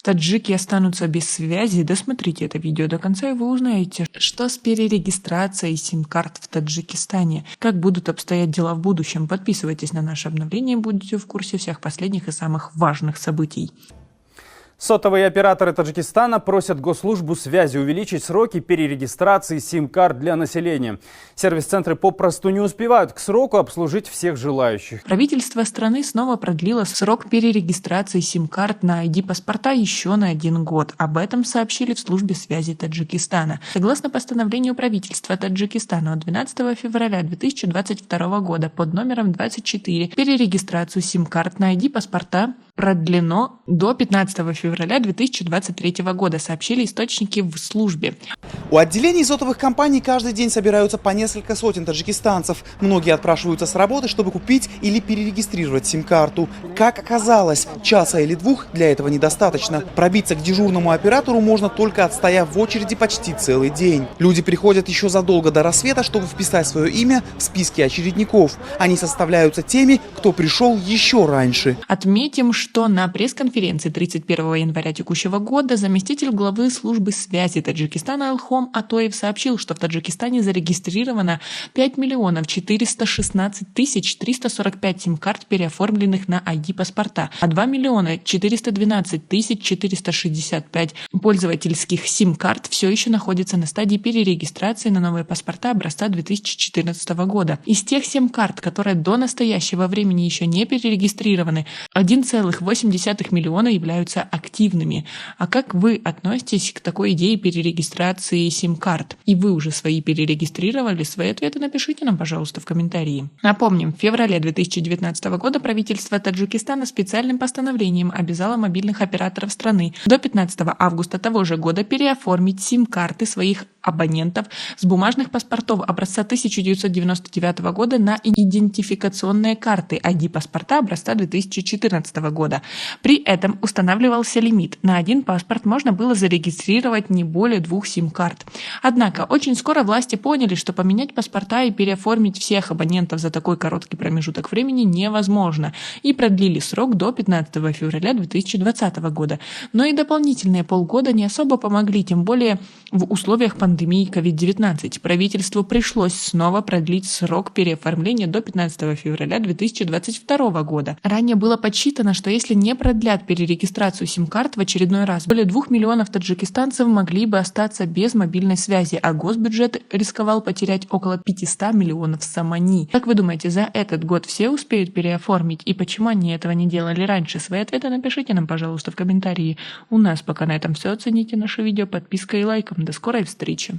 Таджики останутся без связи. Досмотрите это видео до конца, и вы узнаете, что с перерегистрацией сим-карт в Таджикистане, как будут обстоять дела в будущем. Подписывайтесь на наше обновление, будете в курсе всех последних и самых важных событий. Сотовые операторы Таджикистана просят Госслужбу связи увеличить сроки перерегистрации сим-карт для населения. Сервис-центры попросту не успевают к сроку обслужить всех желающих. Правительство страны снова продлило срок перерегистрации сим-карт на ID-паспорта еще на 1 год. Об этом сообщили в службе связи Таджикистана. Согласно постановлению правительства Таджикистана от 12 февраля 2022 года под номером 24, перерегистрацию сим-карт на ID-паспорта продлено до 15 февраля 2023 года, сообщили источники в службе. У отделений сотовых компаний каждый день собираются по несколько сотен таджикистанцев. Многие отпрашиваются с работы, чтобы купить или перерегистрировать сим-карту. Как оказалось, часа или 2 для этого недостаточно. Пробиться к дежурному оператору можно только отстояв в очереди почти целый день. Люди приходят еще задолго до рассвета, чтобы вписать свое имя в списки очередников. Они составляются теми, кто пришел еще раньше. Отметим, что на пресс-конференции 31 января текущего года заместитель главы службы связи Таджикистана Элхом Атоев сообщил, что в Таджикистане зарегистрировано 5 миллионов 416 тысяч 345 сим-карт, переоформленных на ID-паспорта, а 2 миллиона 412 тысяч 465 пользовательских сим-карт все еще находятся на стадии перерегистрации на новые паспорта образца 2014 года. Из тех сим-карт, которые до настоящего времени еще не перерегистрированы, 1,8 миллиона являются активными. А как вы относитесь к такой идее перерегистрации сим-карт? И вы уже свои перерегистрировали? Свои ответы напишите нам, пожалуйста, в комментарии. Напомним, в феврале 2019 года правительство Таджикистана специальным постановлением обязало мобильных операторов страны до 15 августа того же года переоформить сим-карты своих абонентов с бумажных паспортов образца 1999 года на идентификационные карты ID-паспорта образца 2014 года. При этом устанавливался лимит. На один паспорт можно было зарегистрировать не более 2 сим-карт. Однако очень скоро власти поняли, что поменять паспорта и переоформить всех абонентов за такой короткий промежуток времени невозможно, и продлили срок до 15 февраля 2020 года. Но и дополнительные полгода не особо помогли, тем более в условиях пандемии COVID-19. Правительству пришлось снова продлить срок переоформления до 15 февраля 2022 года. Ранее было подсчитано, что если не продлят перерегистрацию сим-карт в очередной раз, более 2 миллионов таджикистанцев могли бы остаться без мобильной связи, а госбюджет рисковал потерять около 500 миллионов самани. Как вы думаете, за этот год все успеют переоформить, и почему они этого не делали раньше? Свои ответы напишите нам, пожалуйста, в комментарии. У нас пока на этом все. Оцените наше видео подпиской и лайком. До скорой встречи!